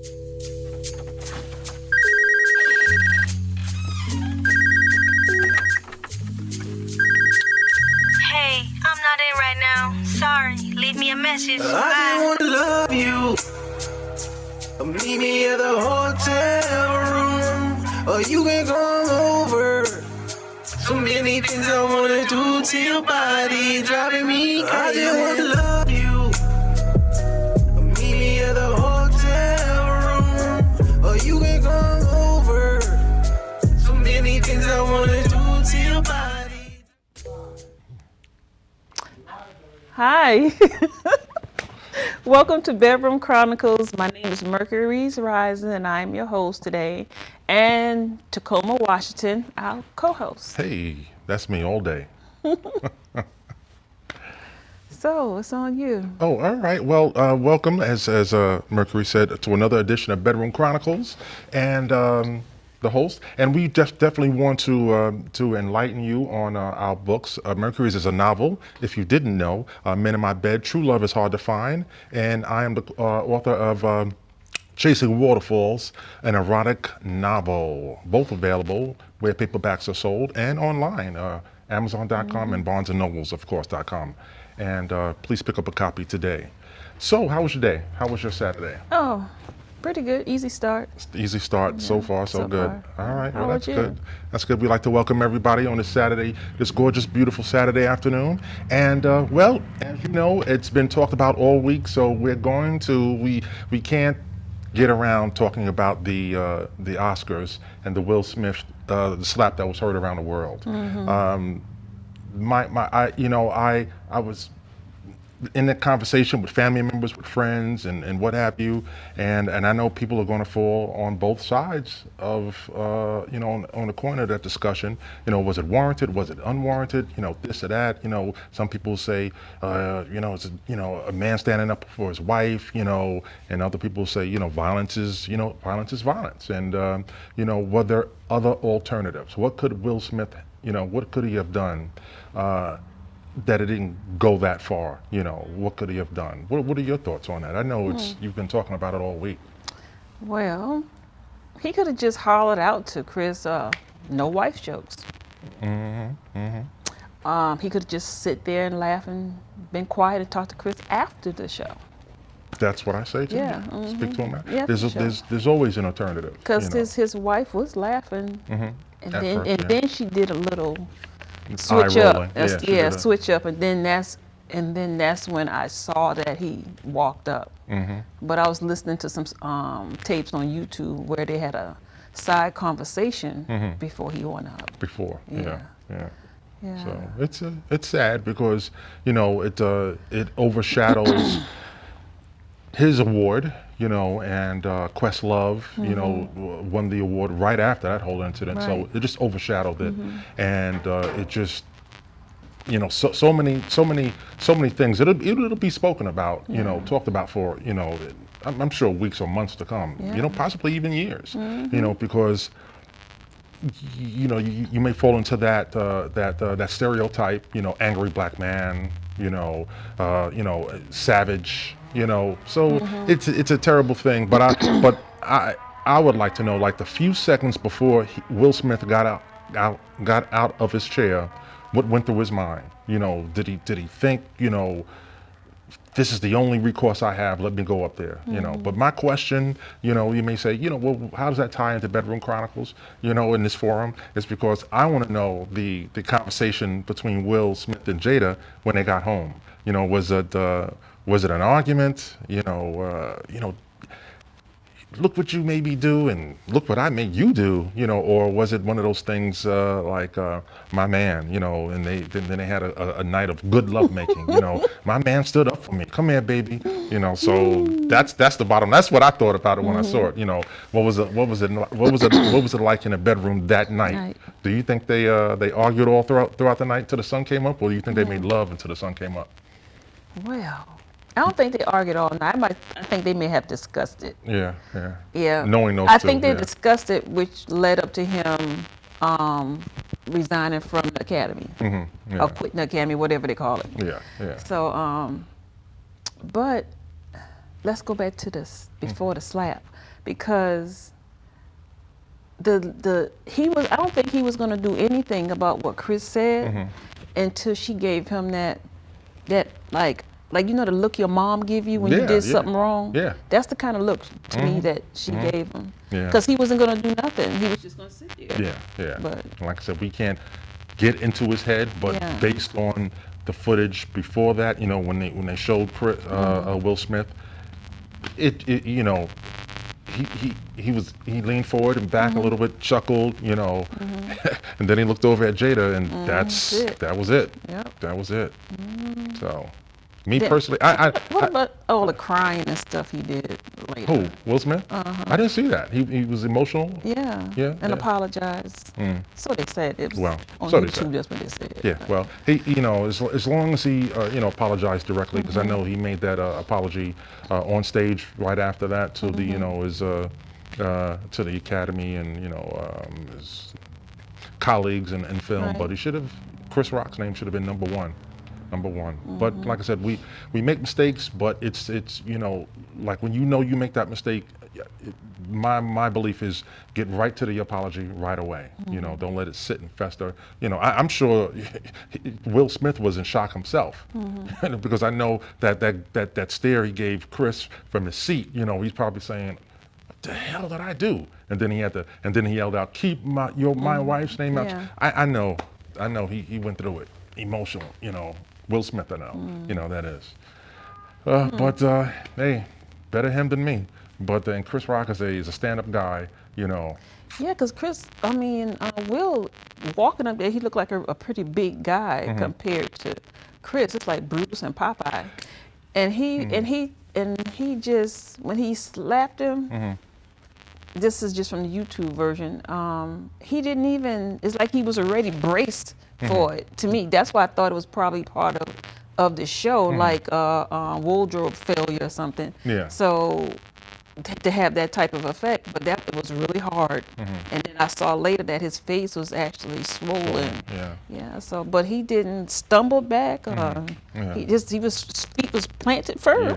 Hey, I'm not in right now. Sorry. Leave me a message. I Bye. just wanna love you. Meet me at the hotel room, or you can come over. So many things I wanna do to your body, driving me crazy. I just wanna love you. Meet me at the hotel room, or you can come over. So many things I wanna do to your body. Hi. Welcome to Bedroom Chronicles. My name is Mercury's Rising, and I'm your host today. And Tacoma, Washington, our co-host. Hey, that's me all day. So it's on you. Oh, all right. Well, welcome, as Mercury said, to another edition of Bedroom Chronicles, and the host. And we just definitely want to enlighten you on our books. Mercury's is a novel. If you didn't know, Men in My Bed, True Love is Hard to Find, and I am the author of Chasing Waterfalls, an erotic novel. Both available where paperbacks are sold and online, Amazon.com and Barnes & Nobles, of course, .com. And please pick up a copy today. So, how was your day? How was your Saturday? Oh, pretty good. Easy start. Easy start. So far, so good. far. All right. How Well, that's about you? good. That's good. We'd like to welcome everybody on this Saturday, this gorgeous, beautiful Saturday afternoon. And well, as you know, it's been talked about all week. So we're going to we can't get around talking about the Oscars and the Will Smith the slap that was heard around the world. I was in that conversation with family members, with friends, and what have you, and I know people are going to fall on both sides of on the coin of that discussion. Was it warranted? Was it unwarranted? This or that. Some people say it's a man standing up for his wife. And other people say violence is violence. And were there other alternatives? What could Will Smith what could he have done? That it didn't go that far, what could he have done? What are your thoughts on that? I know you've been talking about it all week. Well, he could have just hollered out to Chris, no wife jokes. He could have just sit there and laugh and been quiet and talk to Chris after the show. That's what I say too. Yeah. Speak to him. Yeah, There's always an alternative. Because his wife was laughing, and then she did a little switch up. Switch up, and then that's when I saw that he walked up. But I was listening to some tapes on YouTube where they had a side conversation before he went up. Yeah. So it's sad because it overshadows his award. And Questlove, won the award right after that whole incident. Right. So it just overshadowed it, and it just, so many things. It'll be spoken about, talked about for, I'm sure weeks or months to come. Possibly even years. Because you may fall into that stereotype. Angry black man. Savage. So it's a terrible thing. But I would like to know, like, the few seconds before Will Smith got out of his chair, what went through his mind? Did he think, this is the only recourse I have, let me go up there, But my question, you may say, well, how does that tie into Bedroom Chronicles, in this forum? It's because I want to know the conversation between Will Smith and Jada when they got home. Was it an argument? Look what you made me do, and look what I made you do. Or was it one of those things like my man? And then they had a night of good lovemaking. My man stood up for me. Come here, baby. So that's the bottom. That's what I thought about it when I saw it. What was it like in the bedroom that night? Do you think they argued all throughout the night until the sun came up, or do you think they made love until the sun came up? Well, I don't think they argued all night. I think they may have discussed it. Yeah. Knowing those two. I think they discussed it, which led up to him resigning from the academy, or quitting the academy, whatever they call it. Yeah. So, but let's go back to this before the slap, because I don't think he was going to do anything about what Chris said until she gave him that like the look your mom give you when you did something wrong. Yeah. That's the kind of look to me that she gave him. Yeah. Because he wasn't going to do nothing. He was just going to sit there. Yeah. But like I said, we can't get into his head, but based on the footage before that, when they showed Will Smith, he leaned forward and back a little bit, chuckled, and then he looked over at Jada, and that was it. Yep. That was it. So, me personally, what about all the crying and stuff he did later? Who? Will Smith? I didn't see that. He was emotional. Yeah. And apologized. So they said it was on YouTube. That's what they said. Yeah. Well, he, as long as he, apologized directly, because I know he made that apology on stage right after that to the, his to the Academy and his colleagues in film. Right. But he should have. Chris Rock's name should have been number one. But like I said, we make mistakes, but it's like when you make that mistake, my belief is get right to the apology right away. Don't let it sit and fester. I'm sure Will Smith was in shock himself because I know that stare he gave Chris from his seat. He's probably saying, "What the hell did I do?" And then he yelled out, "Keep my wife's name out." Yeah. I know he went through it, emotional. Will Smith, I know, that is. But hey, better him than me. But and Chris Rock is a stand-up guy, Yeah, because Will walking up there, he looked like a pretty big guy compared to Chris. It's like Bruce and Popeye, and he just when he slapped him. This is just from the YouTube version. He didn't even. It's like he was already braced for it. To me, that's why I thought it was probably part of the show, like wardrobe failure or something. Yeah. So to have that type of effect, but that was really hard. And then I saw later that his face was actually swollen. Yeah. So, but he didn't stumble back. His feet was planted firm.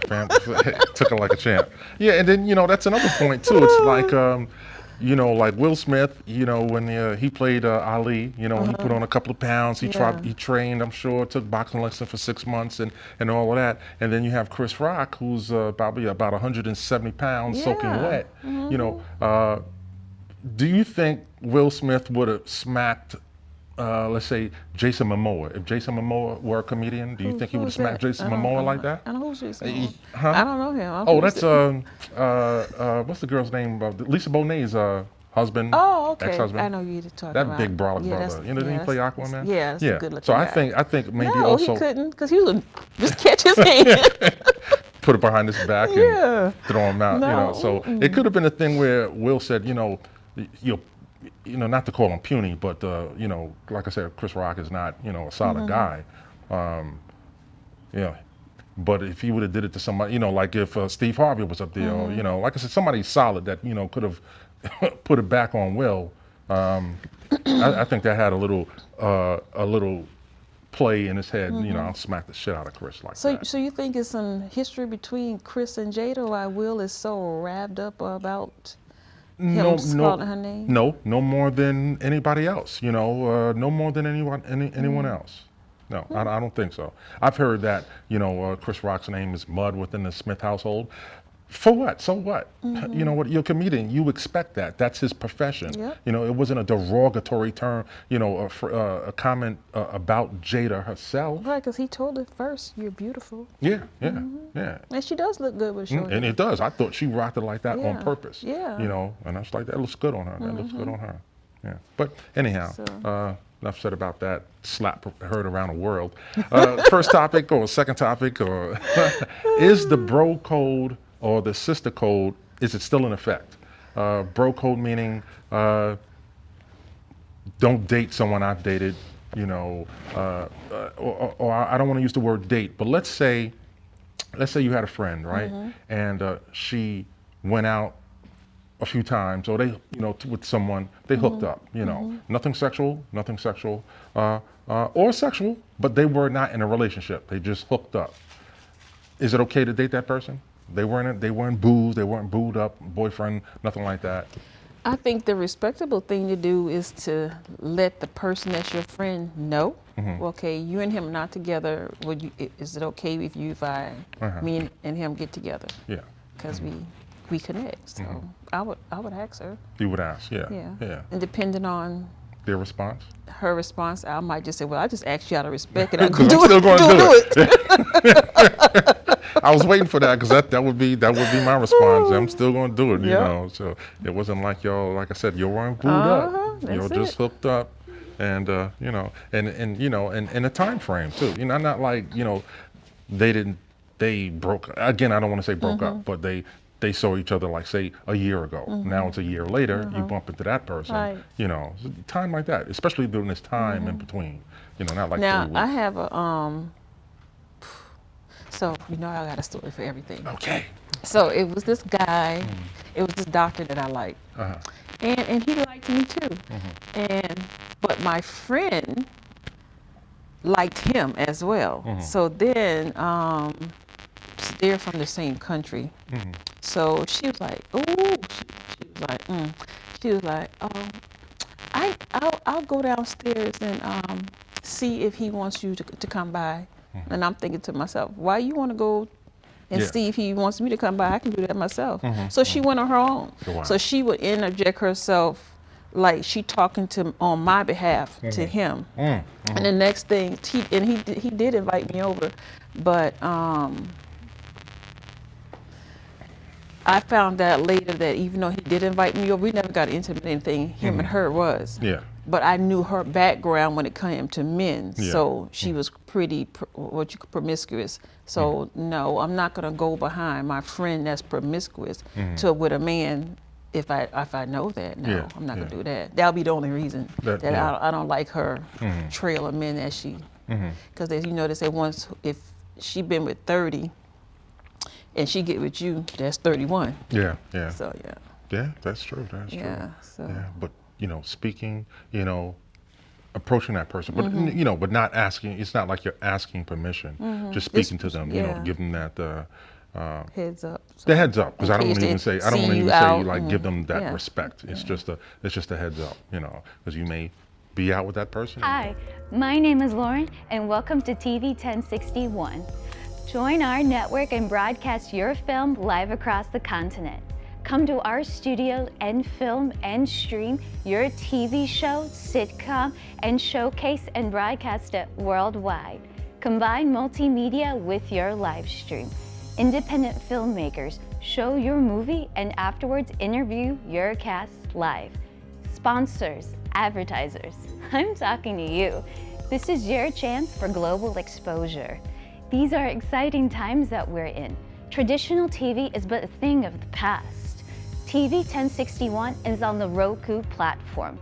Took him like a champ. Yeah, and then that's another point too. It's like like Will Smith, when he played Ali, he put on a couple of pounds. He trained, I'm sure, took boxing lessons for 6 months and all of that. And then you have Chris Rock, who's probably about 170 pounds, soaking wet. Do you think Will Smith would have smacked, let's say, Jason Momoa? If Jason Momoa were a comedian, do you think he would have smacked Jason Momoa like that? I don't know who's Jason Momoa. I don't know him. That's what's the girl's name? Lisa Bonet's husband. Oh, okay. Ex-husband. I know who you're talking about. That big brolic brother. Didn't he play Aquaman? Yeah, that's a good looking So guy. I think maybe no, also he couldn't, because he was just catch his hand. put it behind his back and throw him out. No. So it could have been a thing where Will said, not to call him puny, but like I said, Chris Rock is not a solid guy. But if he would have did it to somebody, like if Steve Harvey was up there, or, like I said, somebody solid that could have put it back on Will. I think that had a little play in his head. I'll smack the shit out of Chris like that. So you think it's some history between Chris and Jada, why Will is so wrapped up about him calling her name? No more than anybody else. No more than anyone else. No, I don't think so. I've heard that Chris Rock's name is mud within the Smith household. For what? So what? You know what? You're a comedian. You expect that. That's his profession. Yep. It wasn't a derogatory term. A comment about Jada herself. Right, because he told her first, "You're beautiful." Yeah. And she does look good with short. And it does. I thought she rocked it like that on purpose. Yeah. And I was like, that looks good on her. That looks good on her. Yeah. But anyhow, enough said about that. Slap heard around the world. First topic or second topic or is the bro code or the sister code, is it still in effect? Bro code meaning don't date someone I've dated, or I don't want to use the word date, but let's say you had a friend, right? And she went out a few times, or they, with someone, they hooked up, nothing sexual, or sexual, but they were not in a relationship. They just hooked up. Is it okay to date that person? They weren't boozed, they weren't booed up, boyfriend, nothing like that. I think the respectable thing to do is to let the person that's your friend know. Okay, you and him are not together. Is it okay with you if me and him get together? Yeah. Because we connect. So I would ask her. You would ask, yeah. Yeah. And depending on their response? Her response, I might just say, well, I just asked you out of respect and I'm going still going to do it. I was waiting for that because that would be my response. I'm still going to do it, you know. So it wasn't like y'all, like I said, you weren't glued up. Y'all just hooked up, and you know, and you know, and a time frame too. You know, not like, you know, they broke. Again, I don't want to say broke up, but they saw each other like, say, a year ago. Now it's a year later, you bump into that person. You know, time like that, especially during this time in between. You know, not like 3 weeks. Now I have a so you know I got a story for everything. Okay. So it was this guy, it was this doctor that I liked, and he liked me too. But my friend liked him as well. So then they're from the same country. So she was like, oh, she was like, I'll go downstairs and see if he wants you to come by. And I'm thinking to myself, why you want to go and see if he wants me to come by? I can do that myself. So she went on her own. Wow. So she would interject herself, like she talking on my behalf to him. And the next thing, he did invite me over, but I found out later that even though he did invite me over, we never got into anything. Him and her was. Yeah. But I knew her background when it came to men, so she was pretty promiscuous. So no, I'm not gonna go behind my friend that's promiscuous with a man if I know that. No, I'm not gonna do that. That'll be the only reason that I don't like her trail of men that she, because you know they say once if she been with 30 and she get with you, that's 31. Yeah. So yeah, that's true. That's true. So. Yeah, but you know, speaking, you know, approaching that person, but you know, but not asking. It's not like you're asking permission. Just speaking to them, you know, give them that heads up. So the heads up, because I don't want to even say like give them that respect. It's just a heads up, you know, because you may be out with that person. Hi, my name is Lauren, and welcome to TV 1061. Join our network and broadcast your film live across the continent. Come to our studio and film and stream your TV show, sitcom, and showcase and broadcast it worldwide. Combine multimedia with your live stream. Independent filmmakers show your movie and afterwards interview your cast live. Sponsors, advertisers, I'm talking to you. This is your chance for global exposure. These are exciting times that we're in. Traditional TV is but a thing of the past. TV 1061 is on the Roku platform.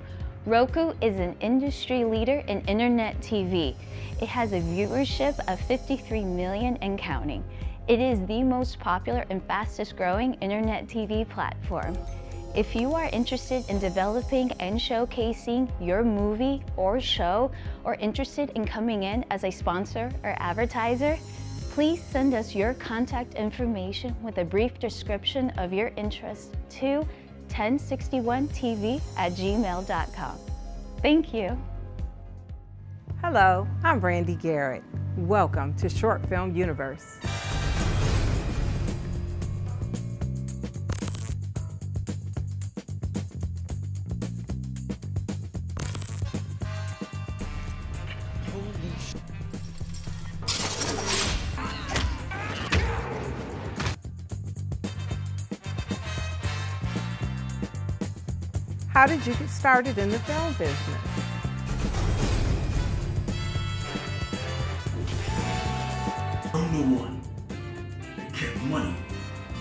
Roku is an industry leader in internet TV. It has a viewership of 53 million and counting. It is the most popular and fastest growing internet TV platform. If you are interested in developing and showcasing your movie or show, or interested in coming in as a sponsor or advertiser, please send us your contact information with a brief description of your interest to 1061tv@gmail.com. Thank you. Hello, I'm Brandy Garrett. Welcome to Short Film Universe. How did you get started in the film business? I'm the one that kept money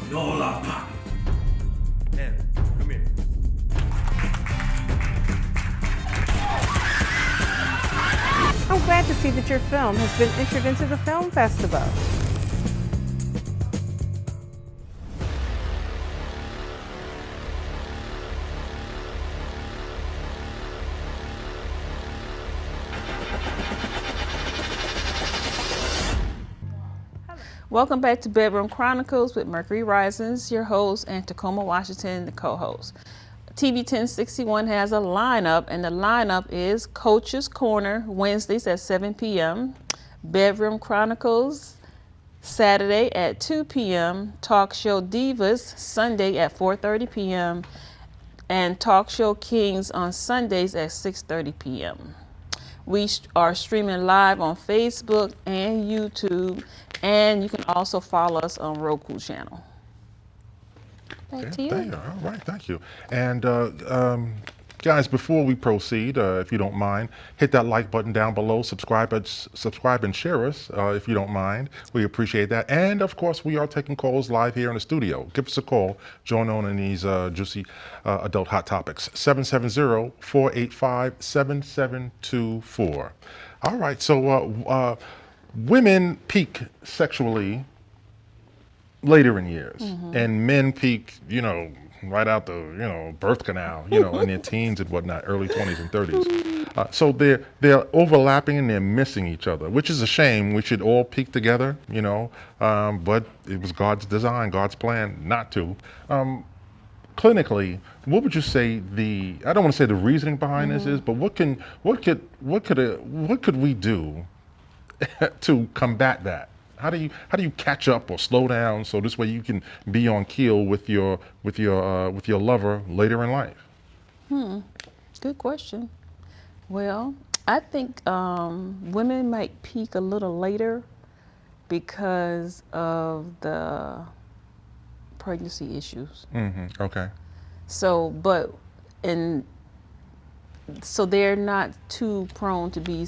in all our pockets. Evan, come here. I'm glad to see that your film has been entered into the film festival. Welcome back to Bedroom Chronicles with Mercury Risings, your host, and Tacoma, Washington, the co-host. TV 1061 has a lineup, and the lineup is Coach's Corner, Wednesdays at 7 p.m., Bedroom Chronicles, Saturday at 2 p.m., Talk Show Divas, Sunday at 4:30 p.m., and Talk Show Kings on Sundays at 6:30 p.m. We are streaming live on Facebook and YouTube, and you can also follow us on Roku channel. Back to you. All right, thank you. And guys, before we proceed, if you don't mind, hit that like button down below. Subscribe and share us if you don't mind. We appreciate that. And of course, we are taking calls live here in the studio. Give us a call. Join on in these juicy adult hot topics. 770-485-7724. All right. So women peak sexually later in years, and men peak, right out the, birth canal, in their teens and whatnot, early 20s and 30s. So they're overlapping and they're missing each other, which is a shame. We should all peak together, but it was God's design, God's plan not to. Clinically, what would you say I don't want to say the reasoning behind this is, but what could we do to combat that? How do you catch up or slow down so this way you can be on keel with your lover later in life? Good question. Well, I think women might peak a little later because of the pregnancy issues. Okay. So they're not too prone to be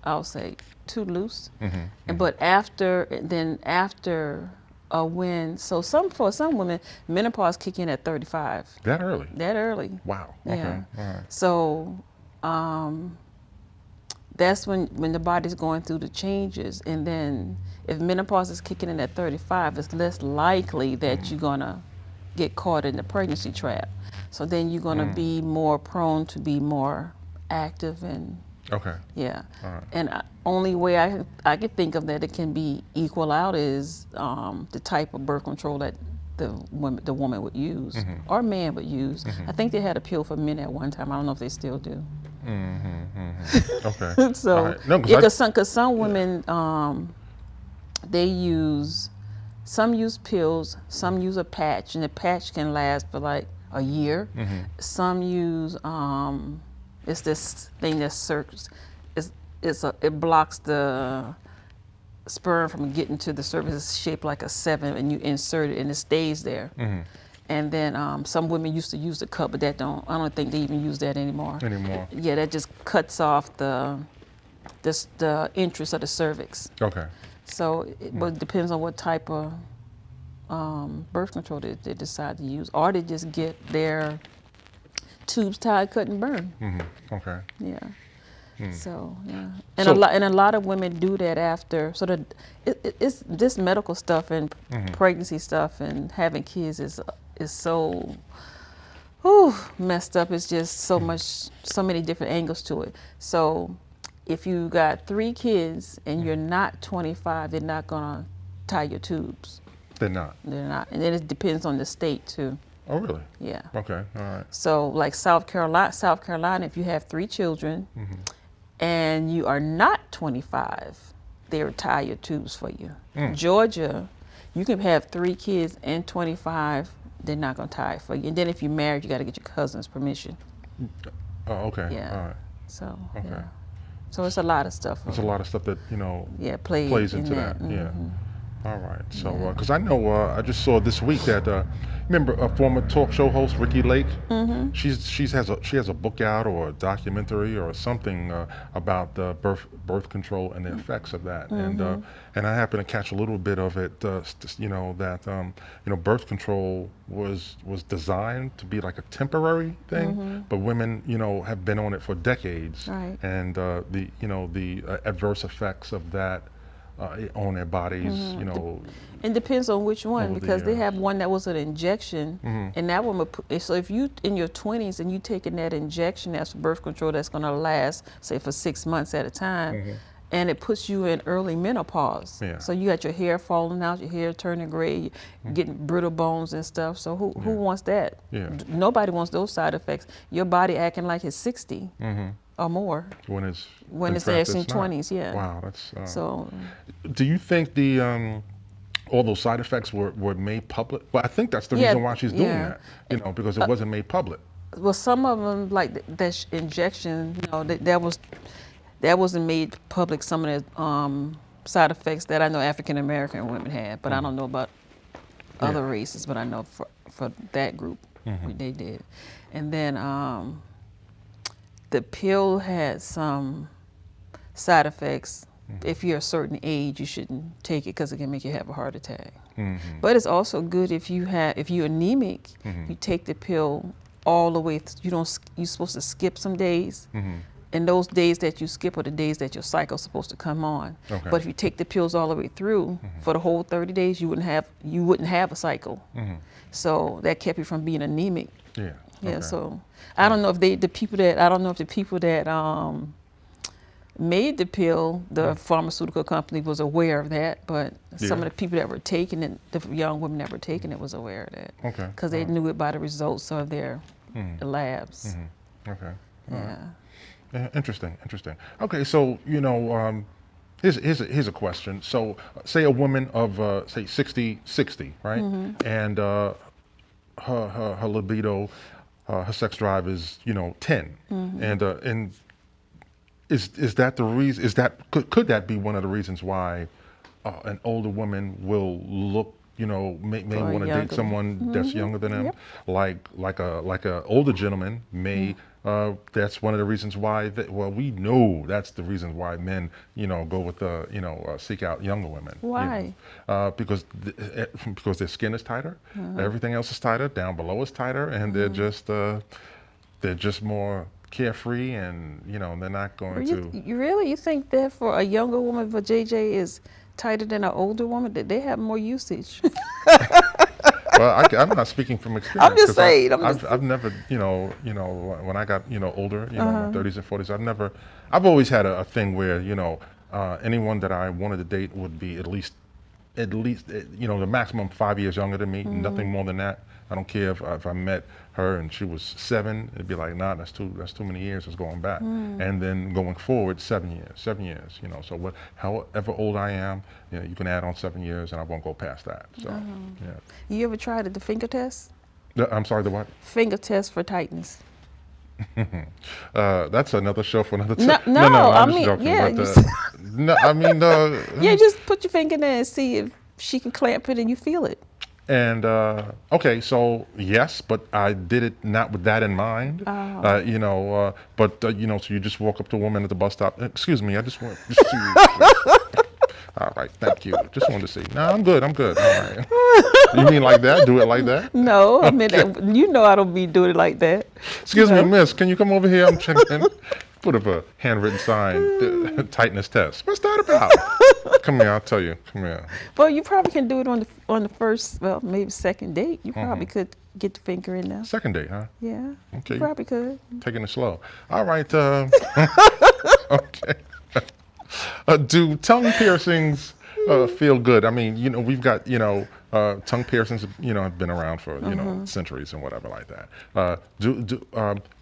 I'll say too loose. But after for some women, menopause kick in at 35. That early? That early. Wow. Okay. Yeah. All right. So that's when the body's going through the changes, and then if menopause is kicking in at 35, it's less likely that you're gonna get caught in the pregnancy trap. So then you're gonna be more prone to be more active and okay. Yeah. All right. And only way I could think of that it can be equal out is the type of birth control that the woman would use or man would use. I think they had a pill for men at one time. I don't know if they still do. Okay. So, right. No, because some women some use pills, some use a patch, and the patch can last for like a year. Some use it's this thing that circles. It blocks the sperm from getting to the surface. It's shaped like a 7, and you insert it, and it stays there. And then some women used to use the cup, but I don't think they even use that anymore. Yeah, that just cuts off the entrance of the cervix. Okay. So, but it depends on what type of birth control they decide to use, or they just get their tubes tied, cut, and burn. Okay. Yeah. So yeah, and a lot of women do that after. So it's this medical stuff and pregnancy stuff and having kids is so messed up. It's just so many different angles to it. So if you got 3 kids and you're not 25, they're not gonna tie your tubes. They're not. They're not, and then it depends on the state too. Oh, really? Yeah. Okay. All right. So like South Carolina, if you have 3 children and you are not 25, they'll tie your tubes for you. Georgia, you can have 3 kids and 25, they're not gonna tie it for you. And then if you're married, you gotta get your cousin's permission. Oh, okay. Yeah. All right. So, Okay. yeah. So it's a lot of stuff. There's a lot of stuff that, plays into that. Mm-hmm. Yeah. All right. So, because I know I just saw this week that remember a former talk show host, Ricky Lake. She has a book out or a documentary or something about birth control and the effects of that. And I happened to catch a little bit of it. That birth control was designed to be like a temporary thing, but women have been on it for decades. Right. And the adverse effects of that. On their bodies, It depends on which one, because they have one that was an injection, and that one so if you in your 20s and you taking that injection that's for birth control that's going to last, say, for 6 months at a time, and it puts you in early menopause. Yeah. So you got your hair falling out, your hair turning gray, getting brittle bones and stuff. So who wants that? Yeah. Nobody wants those side effects. Your body acting like it's 60 or more When it's actually it's not. 20s. Yeah. Wow, that's. So. Do you think the all those side effects were made public? Well, I think that's the reason why she's doing that. You know, because it wasn't made public. Well, some of them, like that injection, you know, that wasn't made public. Some of the side effects that I know African American women had, but I don't know about other races. But I know for that group, they did. And then the pill had some side effects. If you're a certain age, you shouldn't take it because it can make you have a heart attack. But it's also good if you're anemic, you take the pill all the way. You're supposed to skip some days. And those days that you skip are the days that your cycle's supposed to come on. Okay. But if you take the pills all the way through for the whole 30 days, you wouldn't have a cycle. So that kept you from being anemic. Yeah. Yeah. Okay. So I don't know if the people that made the pill, the pharmaceutical company was aware of that, but some of the people that were taking it, the young women that were taking it, was aware of that. Okay. Because they knew it by the results of their labs. Okay. Yeah. Yeah. Interesting. Okay, so here's a question. So say a woman of say 60, right, and her libido, her sex drive is 10, and is that the reason? Could that be one of the reasons why an older woman will look, may want to date someone that's younger than them, like a older gentleman may. That's one of the reasons why. We know that's the reason why men, go with seek out younger women. Why? Because their skin is tighter. Everything else is tighter. Down below is tighter, and they're just more carefree, and they're not going to. You think that for a younger woman, for JJ is tighter than an older woman, that they have more usage? Well, I'm not speaking from experience. I'm just saying. I've never, when I got, older, in my 30s and 40s, I've always had a thing where, anyone that I wanted to date would be at least, the maximum 5 years younger than me, nothing more than that. I don't care if I met her and she was 7, it'd be like, nah, that's too many years, it's going back. And then going forward, 7 years, so however old I am, you can add on 7 years and I won't go past that, so, yeah. You ever tried the finger test? I'm sorry, the what? Finger test for tightness. That's another show for another time. No, I'm just joking. Yeah. But, just put your finger in there and see if she can clamp it and you feel it. And okay, so yes, but I did it not with that in mind. So you just walk up to a woman at the bus stop. Excuse me, I just want to see you. All right, thank you. Just wanted to see. No, I'm good. All right. You mean like that? Do it like that? No, I mean, I don't be doing it like that. Excuse me, miss, can you come over here? I'm checking. Put up a handwritten sign, tightness test. What's that about? Come here, I'll tell you. Come here. Well, you probably can do it on the first, maybe second date. You probably could get the finger in there. Second date, huh? Yeah. Okay. You probably could. Taking it slow. All right. Okay. Do tongue piercings feel good? I mean, we've got, tongue piercings, have been around for, centuries and whatever like that.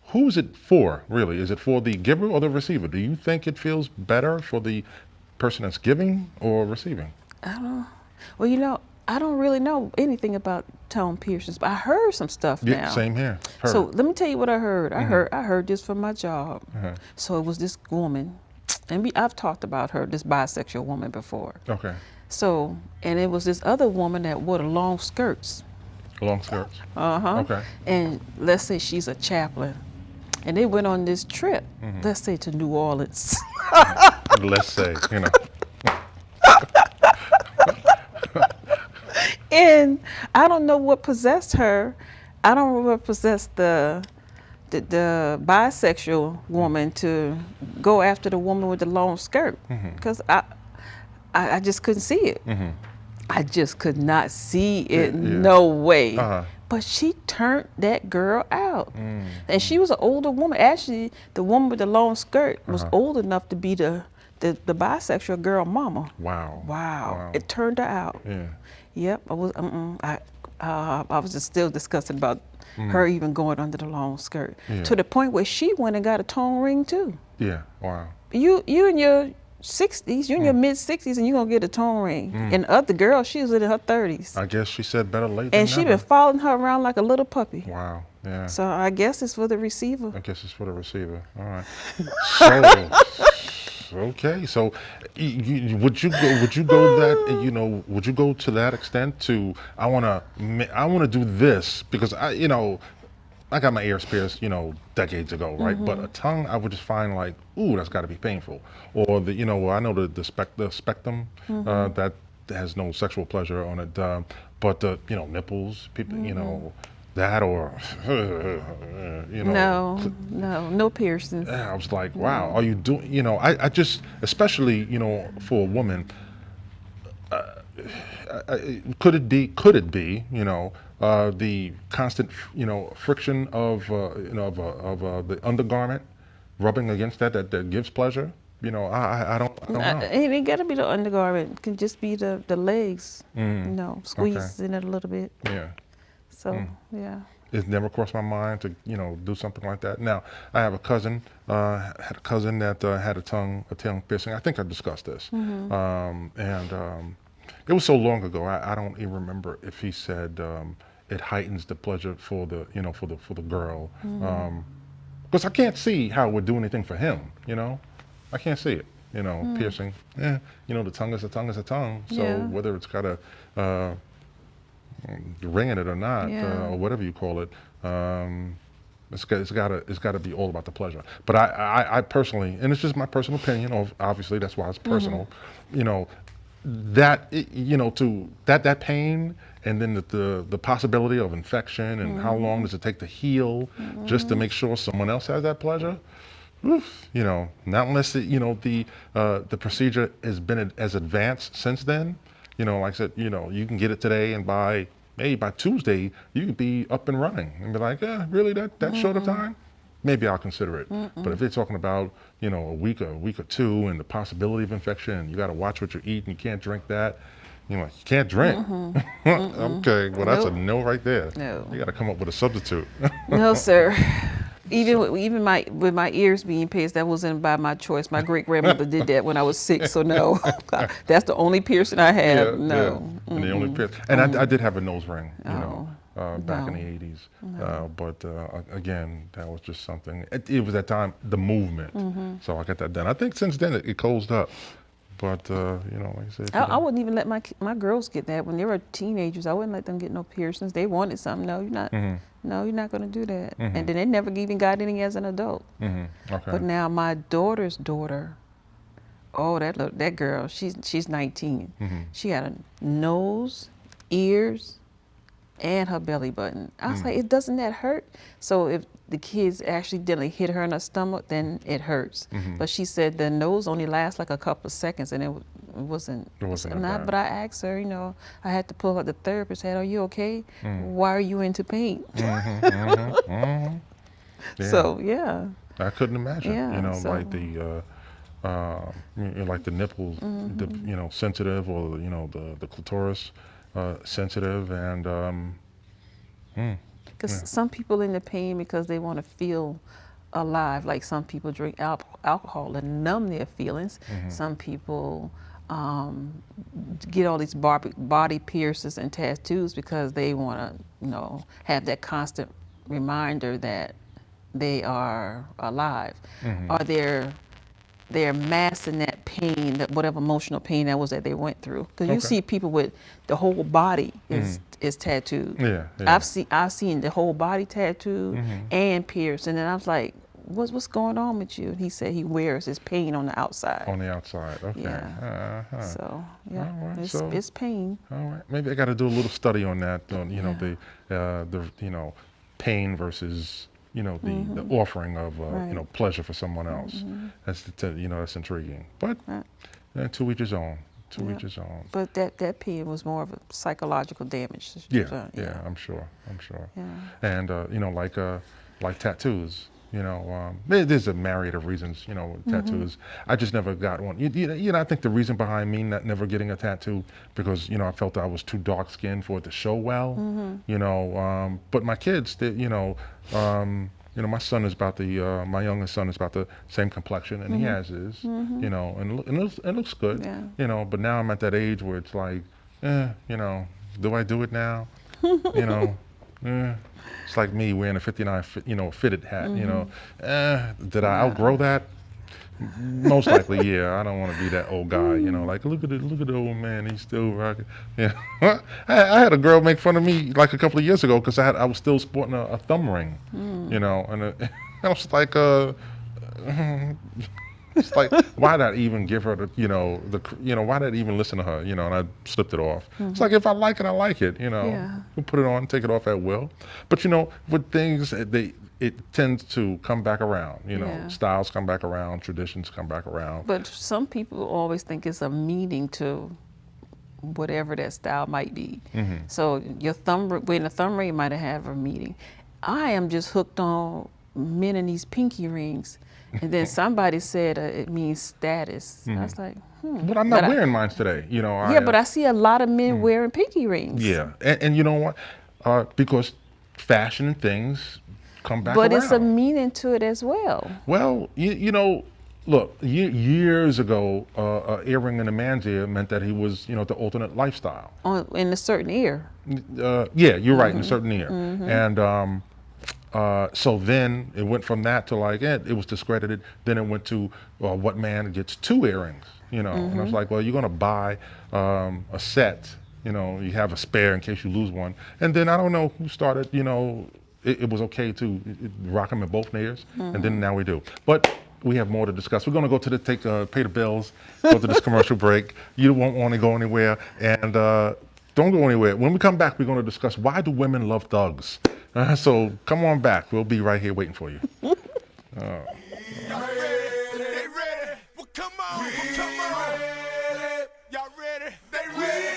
Who is it for, really? Is it for the giver or the receiver? Do you think it feels better for the person that's giving or receiving? I don't know. Well, I don't really know anything about tongue piercings, but I heard some stuff now. Yeah, same here. So let me tell you what I heard. I heard this from my job. So it was this woman, and I've talked about her, this bisexual woman before. Okay. So, and it was this other woman that wore the long skirts. Long skirts? Okay. And let's say she's a chaplain. And they went on this trip, let's say to New Orleans. Let's say, And I don't know what possessed her. I don't know what possessed the bisexual woman to go after the woman with the long skirt. Because I just couldn't see it. I just could not see it, no way. But she turned that girl out. And she was an older woman. Actually, the woman with the long skirt was old enough to be the the bisexual girl mama. Wow. Wow. It turned her out. Yeah. Yep. I was just still disgusted about her even going under the long skirt, to the point where she went and got a tone ring too. Yeah. Wow. You in your 60s, you're in your mid 60s, and you're gonna get a tone ring. And the other girl, she was in her 30s. I guess she said better late than And she never. been following her around like a little puppy. Wow. Yeah. So I guess it's for the receiver. I guess it's for the receiver. All right. So, okay. So, would you go that, would you go to that extent to, I wanna do this because I got my ears pierced, decades ago, right? But a tongue, I would just find like, ooh, that's got to be painful. Or I know the spectrum that has no sexual pleasure on it, but the nipples, people, that or no piercings. I was like, wow, are you doing? I just, especially for a woman. Could it be, the constant, friction of the undergarment rubbing against that gives pleasure? I don't know. It ain't got to be the undergarment. It can just be the legs, squeeze in it a little bit. Yeah. So, yeah. It's never crossed my mind to, do something like that. Now, I have a cousin, that had a tongue piercing. I think I discussed this. It was so long ago, I don't even remember if he said it heightens the pleasure for the for the girl, because I can't see how it would do anything for him. I can't see it. Piercing. The tongue is a tongue is a tongue. So whether it's got a ring in it or not, or whatever you call it, it's got to be all about the pleasure. But I personally, and it's just my personal opinion. Obviously, that's why it's personal. That that pain, and then the possibility of infection, and how long does it take to heal, just to make sure someone else has that pleasure. Oof, not unless the procedure has been as advanced since then. Like I said, you can get it today, and by Tuesday you could be up and running and be like, yeah, really that short of time? Maybe I'll consider it. But if they're talking about, a week or two, and the possibility of infection, and you got to watch what you eat, and you can't drink that, you can't drink. Okay, well, that's a no right there. No. You got to come up with a substitute. No, sir. Even with my ears being pierced, that wasn't by my choice. My great grandmother did that when I was 6, so no. That's the only piercing I have. No. Yeah. And the only piercing. And I did have a nose ring, back in the 80s. But again, that was just something. It was at that time the movement. So I got that done. I think since then it closed up. But like I said, I wouldn't even let my girls get that when they were teenagers. I wouldn't let them get no piercings. They wanted something. No, you're not. No, you're not going to do that. And then they never even got any as an adult. Okay. But now my daughter's daughter, that girl, she's 19. She had a nose, ears, and her belly button. I was like, doesn't that hurt? So if the kids accidentally hit her in her stomach, then it hurts. But she said the nose only lasts like a couple of seconds, and it wasn't that not. bad. But I asked her, I had to pull out the therapist head. Are you okay? Why are you into pain? Yeah. So yeah. I couldn't imagine. Yeah, like the nipples, sensitive, or the clitoris sensitive, and because some people in the pain because they want to feel alive. Like some people drink alcohol to numb their feelings. Some people get all these body piercings and tattoos because they want to, have that constant reminder that they are alive. Or they're masking that pain, that whatever emotional pain that was that they went through. Because you see people with the whole body is tattooed. Yeah. I've seen the whole body tattooed and pierced, and then I was like, what's going on with you? And he said he wears his pain on the outside. On the outside, okay. Yeah. So yeah, All right, it's pain. All right, maybe I got to do a little study on that. On the pain versus the offering of pleasure for someone else. That's intriguing. But to each his own. To each his own. But that pain was more of a psychological damage. Yeah, I'm sure. Yeah. And like tattoos. There's a myriad of reasons, tattoos. I just never got one. I think the reason behind me never getting a tattoo, because, I felt I was too dark skinned for it to show well, but my kids, my son is about my youngest son is about the same complexion, and he has his, and it looks good, but now I'm at that age where it's like, do I do it now? It's like me wearing a 59, fitted hat, did I outgrow that? Most likely, yeah. I don't want to be that old guy, like, look at the old man, he's still rocking. I had a girl make fun of me like a couple of years ago because I was still sporting a thumb ring, and I was like, it's like, why not even give her why not even listen to her, and I slipped it off. It's like, if I like it, I like it, we'll put it on, take it off at will. But with things, it tends to come back around, styles come back around, traditions come back around. But some people always think it's a meaning to whatever that style might be. So wearing a thumb ring might have a meaning. I am just hooked on men in these pinky rings. And then somebody said it means status. I was like, But I'm not wearing mine today, but I see a lot of men wearing pinky rings. Yeah, and you know what? Because fashion and things come back around. But it's a meaning to it as well. Well, look, years ago, an earring in a man's ear meant that he was, the alternate lifestyle. In a certain ear. Yeah, you're right, in a certain ear. And so then it went from that to like, it was discredited. Then it went to what man gets 2 earrings, And I was like, well, you're going to buy a set, you have a spare in case you lose one. And then I don't know who started, it was okay to rock them in both ears. And then now we do. But we have more to discuss. We're going to go pay the bills, go to this commercial break. You won't want to go anywhere. And don't go anywhere. When we come back, we're going to discuss, why do women love thugs? So come on back. We'll be right here waiting for you. Y'all ready? They ready? Well, come on. Y'all ready? They ready?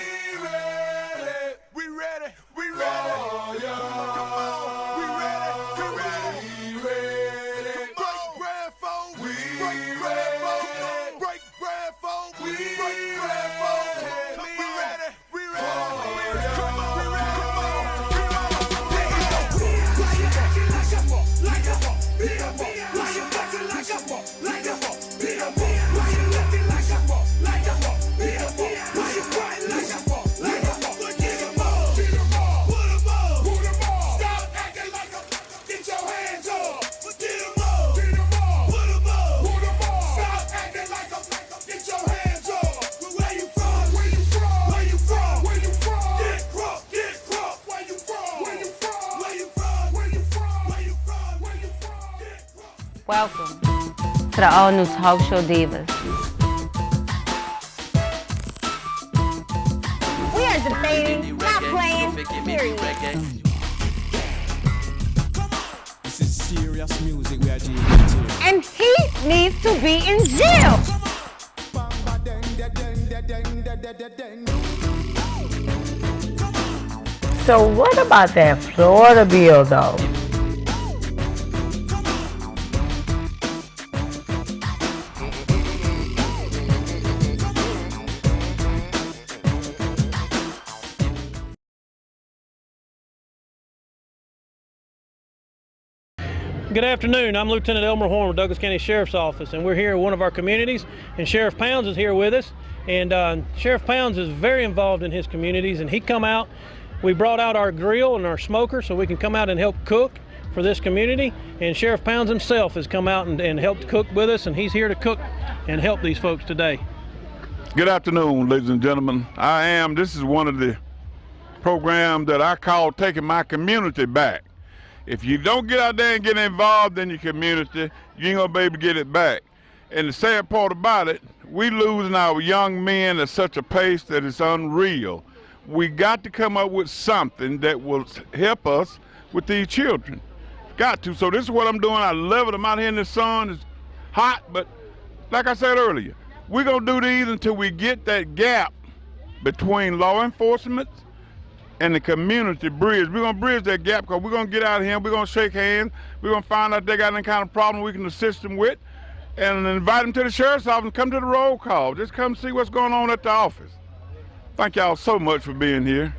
We ready? We ready? Come on. We ready? We ready? Break bread, folks. Break bread, folks. Break bread, folks. Break bread, folks. We ready? We ready? Come on. We ready? Welcome to the all-new Talk Show Divas. We are debating, not playing, period. This is serious music we are doing here. And he needs to be in jail. So what about that Florida bill, though? Good afternoon. I'm Lieutenant Elmer Horn with Douglas County Sheriff's Office, and we're here at one of our communities, and Sheriff Pounds is here with us. And Sheriff Pounds is very involved in his communities, and he come out. We brought out our grill and our smoker so we can come out and help cook for this community. And Sheriff Pounds himself has come out and helped cook with us, and he's here to cook and help these folks today. Good afternoon, ladies and gentlemen. This is one of the programs that I call Taking My Community Back. If you don't get out there and get involved in your community, you ain't gonna be able to get it back. And the sad part about it, we losing our young men at such a pace that it's unreal. We got to come up with something that will help us with these children. Got to. So this is what I'm doing. I love it. I'm out here in the sun. It's hot, but like I said earlier, we're gonna do these until we get that gap between law enforcement and the community bridge. We're going to bridge that gap because we're going to get out of here. We're going to shake hands. We're going to find out if they got any kind of problem we can assist them with and invite them to the sheriff's office and come to the roll call. Just come see what's going on at the office. Thank y'all so much for being here.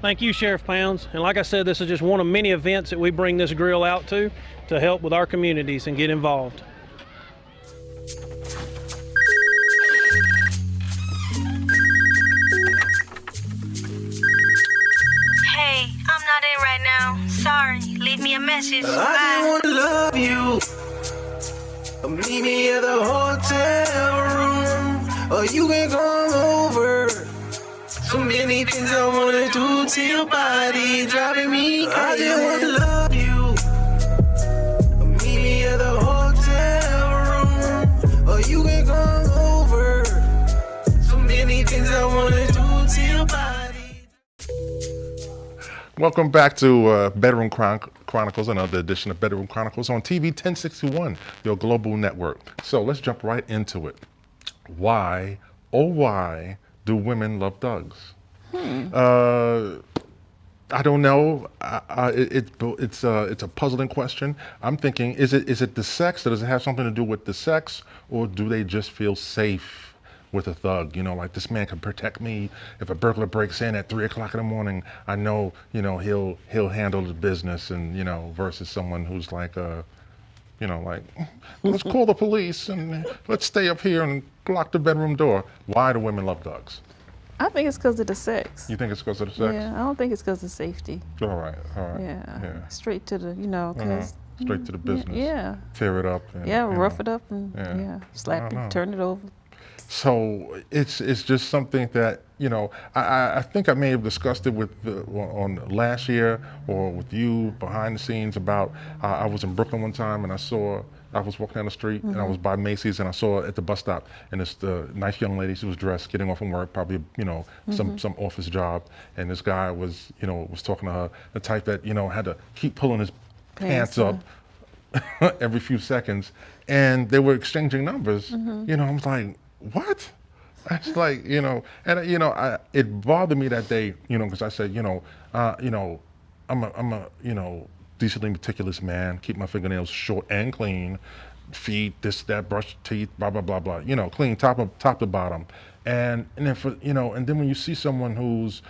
Thank you, Sheriff Pounds. And like I said, this is just one of many events that we bring this grill out to help with our communities and get involved. Hey, I'm not in right now. Sorry. Leave me a message. I just Bye. wanna love you. Meet me at the hotel room, or you can come over. So many things I wanna do to your body, driving me crazy. I just wanna love you. Meet me at the hotel room, or you can come over. So many things I wanna do to your body. Welcome back to Bedroom Chronicles, another edition of Bedroom Chronicles on TV 1061, your global network. So let's jump right into it. Why, oh why, do women love thugs? I don't know. It's a puzzling question. I'm thinking, is it the sex? Does it have something to do with the sex, or do they just feel safe with a thug? You know, like, this man can protect me. If a burglar breaks in at 3 o'clock in the morning, I know, he'll handle the business, and versus someone who's like like, let's call the police and let's stay up here and lock the bedroom door. Why do women love thugs? I think it's because of the sex. You think it's because of the sex? Yeah, I don't think it's because of safety. All right. Yeah. Straight to the, cause straight to the business. Yeah. Tear it up. And, rough it up and slap it, turn it over. So it's just something that I think I may have discussed it with on last year or with you behind the scenes about I was in Brooklyn one time and I was walking down the street and I was by Macy's and I saw at the bus stop and this nice young lady, she was dressed, getting off from work, probably some office job, and this guy was was talking to her, the type that had to keep pulling his pants up every few seconds, and they were exchanging numbers. I was like, what? I was like, and it bothered me that day, because I said, I'm a decently meticulous man, keep my fingernails short and clean, feet, this, that, brush teeth, blah, blah, blah, blah, clean top to bottom. And then and then when you see someone who's,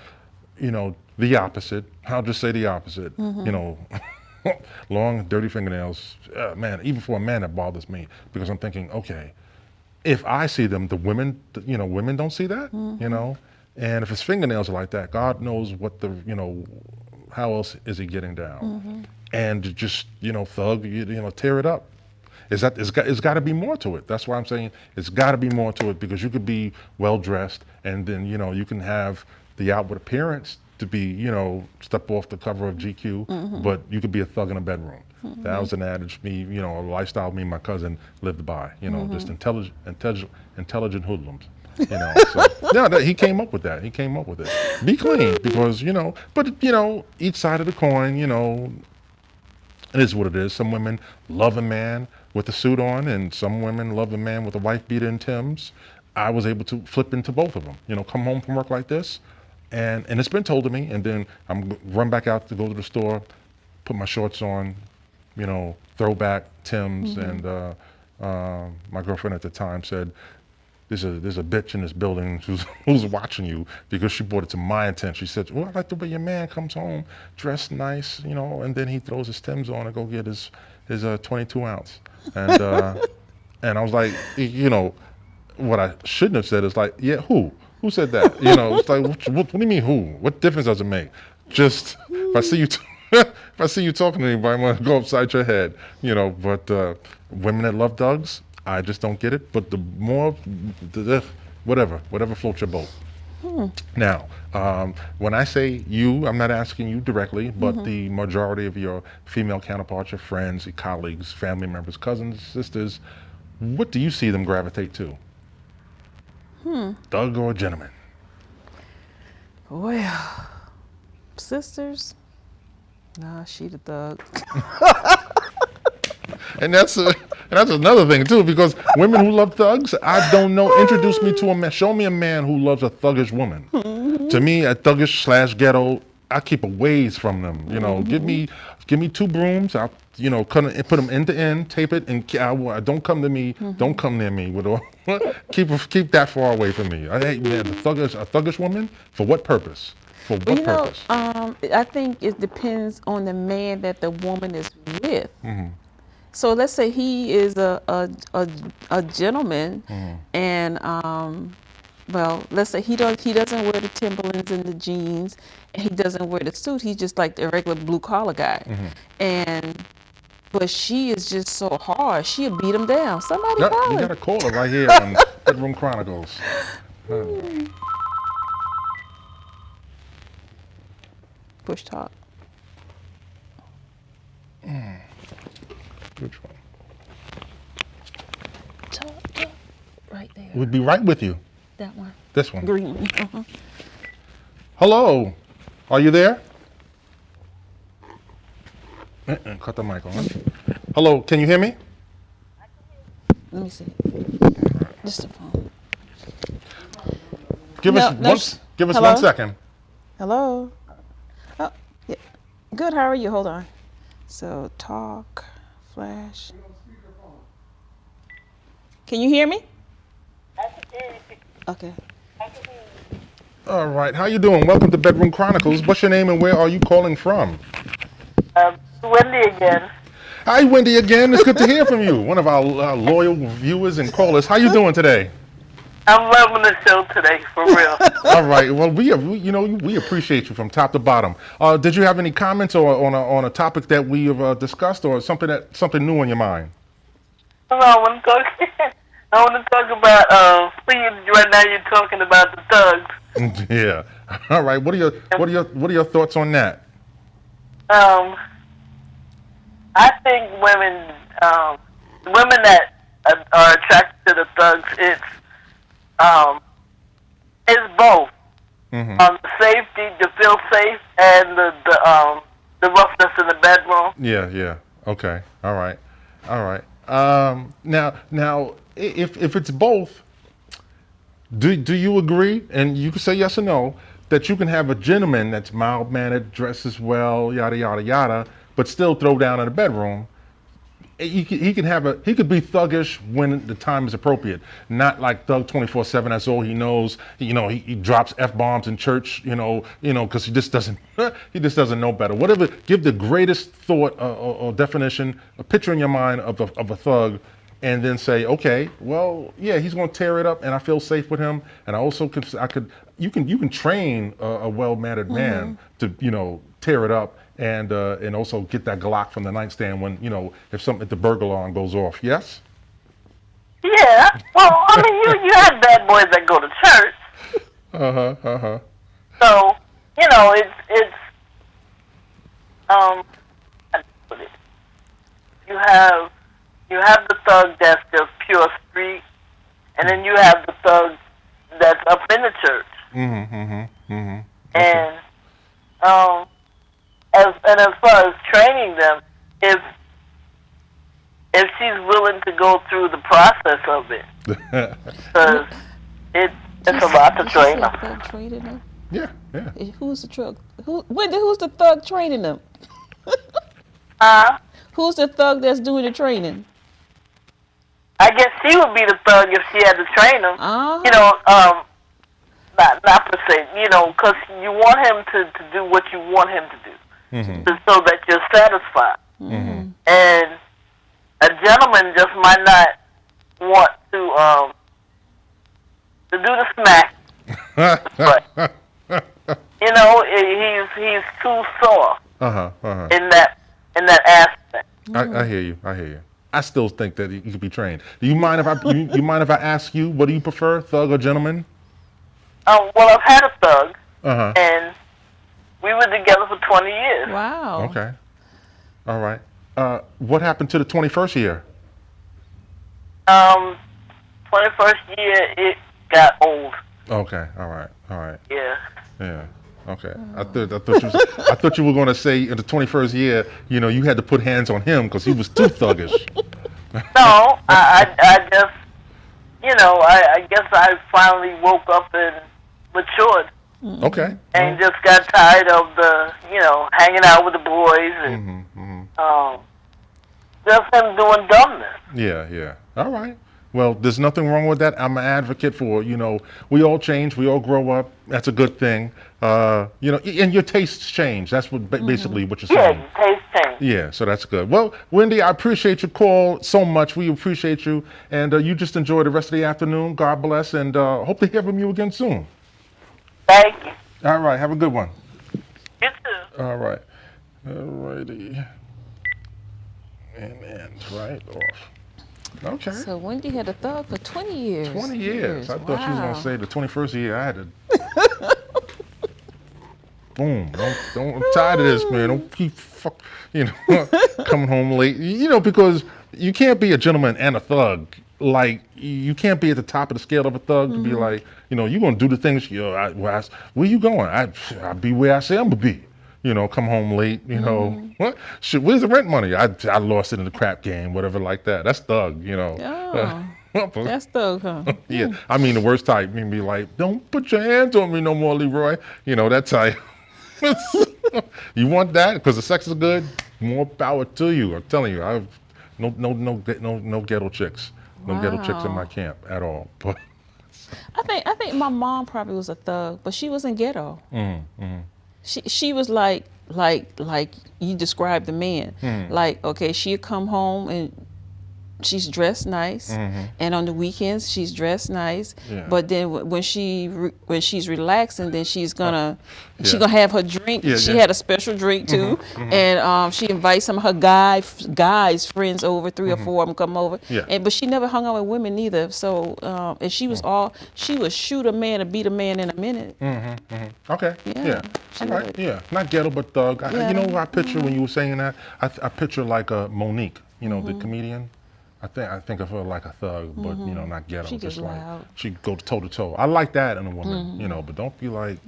the opposite, I'll just say the opposite, long, dirty fingernails, man, even for a man, that bothers me, because I'm thinking, okay, if I see them, the women, women don't see that, and if his fingernails are like that, God knows what how else is he getting down? And to just, thug, tear it up. It's got to be more to it. That's why I'm saying it's got to be more to it, because you could be well dressed and then, you can have the outward appearance to be, step off the cover of GQ, but you could be a thug in a bedroom. That was an adage a lifestyle me and my cousin lived by, just intelligent hoodlums. So he came up with that. He came up with it. Be clean, because but each side of the coin, it is what it is. Some women love a man with a suit on, and some women love a man with a wife beater and Timbs. I was able to flip into both of them. Come home from work like this, and it's been told to me, and then I'm run back out to go to the store, put my shorts on, throwback Timbs, and my girlfriend at the time said, there's a bitch in this building who's watching you, because she brought it to my attention. She said, well, I like the way your man comes home dressed nice, and then he throws his Timbs on and go get his 22 ounce. And and I was like, what I shouldn't have said is like, yeah, who said that? It's like, what do you mean who? What difference does it make? Just if I see you if I see you talking to anybody, I'm gonna go upside your head, But women that love thugs, I just don't get it. But the more, whatever floats your boat. Now, when I say you, I'm not asking you directly, but the majority of your female counterparts, your friends, your colleagues, family members, cousins, sisters, what do you see them gravitate to? Thug or gentleman? Well, sisters, nah, she the thug. And that's another thing too, because women who love thugs, I don't know. Introduce me to a man. Show me a man who loves a thuggish woman. To me, a thuggish / ghetto, I keep a ways from them. You know, give me 2 brooms. I'll cut it, put them end to end, tape it, and don't come to me. Don't come near me with all. keep that far away from me. I hate man. A thuggish woman for what purpose? For what purpose? I think it depends on the man that the woman is with. So let's say he is a gentleman, and well, let's say he doesn't wear the Timberlands and the jeans, and he doesn't wear the suit. He's just like the regular blue collar guy, but she is just so hard. She'll beat him down. Somebody call You her. got a caller right here on Bedroom Chronicles. Push talk. Which one? Talk. Right there. We'd be right with you. That one. This one. Green. Hello. Are you there? Cut the mic on. Hello. Can you hear me? Let me see. Just the phone. Give us Hello? 1 second. Hello. Oh, yeah. Good. How are you? Hold on. So talk, flash. Can you hear me? Okay. All right. How you doing? Welcome to Bedroom Chronicles. What's your name and where are you calling from? Wendy again. Hi, Wendy again. It's good to hear from you. One of our loyal viewers and callers. How you doing today? I'm loving the show today, for real. All right. Well, we appreciate you from top to bottom. Did you have any comments on a topic that we have discussed, or something new on your mind? I want to talk about right now. You're talking about the thugs. Yeah. All right. What are your thoughts on that? I think women that are attracted to the thugs, it's both. The safety, to feel safe, and the roughness in the bedroom. Yeah. Okay. All right. Now, if it's both, do you agree? And you can say yes or no that you can have a gentleman that's mild-mannered, dresses well, yada yada yada, but still throw down in the bedroom. He could be thuggish when the time is appropriate, not like thug 24/7. That's all he knows. He drops f-bombs in church. Because he just doesn't know better. Whatever. Give the greatest thought or definition, a picture in your mind of a thug, and then say, okay, well, yeah, he's going to tear it up, and I feel safe with him. And I also you can train a well-mannered man to tear it up. And also get that Glock from the nightstand when if the burglar alarm goes off. Yes. Yeah. Well, I mean, you have bad boys that go to church. So it's how do you put it? You have the thug that's just pure street, and then you have the thug that's up in the church. And as far as training them, if she's willing to go through the process of it, because it's a lot to train them. Yeah. Who's the thug? Who's the thug training them? Who's the thug that's doing the training? I guess she would be the thug if she had to train him. Not per se, because you want him to do what you want him to do. So that you're satisfied. And a gentleman just might not want to do the smack, but he's too soft in that aspect. I hear you. I still think that he could be trained. Do you mind if I ask you, what do you prefer, thug or gentleman? Well, I've had a thug, and we were together for 20 years. Wow. Okay. All right. What happened to the 21st year? 21st year, it got old. Okay. All right. Yeah. Okay. I thought you were going to say in the 21st year, you know, you had to put hands on him because he was too thuggish. No, I just, you know, I guess I finally woke up and matured. Okay. And just got tired of the, you know, hanging out with the boys and just him doing dumbness. Yeah. All right. Well, there's nothing wrong with that. I'm an advocate for, you know, we all change, we all grow up. That's a good thing. You know, and your tastes change. That's what basically what you're saying. Yeah, taste change. Yeah, so that's good. Well, Wendy, I appreciate your call so much. We appreciate you. And you just enjoy the rest of the afternoon. God bless. And hope to hear from you again soon. Thank you. All right. Have a good one. You too. All right. All righty. And right off. Okay. So Wendy had a thug for 20 years. 20 years. I thought she was going to say the 21st year I had to. Boom. I'm tired of this, man. Don't keep coming home late. You know, because you can't be a gentleman and a thug. Like, you can't be at the top of the scale of a thug to be like, you know, you're going to do the things, where you going? I'll be where I say I'm going to be. You know, come home late, you know. What? Shit, where's the rent money? I lost it in the crap game, whatever like that. That's thug, you know. That's thug, huh? Yeah. I mean, the worst type, me be like, don't put your hands on me no more, Leroy. You know, that type. You want that? Because the sex is good? More power to you. I'm telling you, I've no ghetto chicks. No ghetto chicks in my camp at all. But I think my mom probably was a thug, but she wasn't ghetto. She was like you described the man. Like, okay, she'd come home and she's dressed nice, and on the weekends she's dressed nice. Yeah. But then when she's relaxing, then she's gonna have her drink. She had a special drink too, and she invites some of her guys friends over, 3 or 4 of them come over. Yeah. But she never hung out with women either. So and she would shoot a man or beat a man in a minute. Okay. Yeah. All right. Yeah. Not ghetto, but thug. You know what I picture when you were saying that? I picture like Monique. You know, the comedian. I think of her like a thug, but you know, not ghetto. She just like loud. She go toe to toe. I like that in a woman, you know, but don't be like,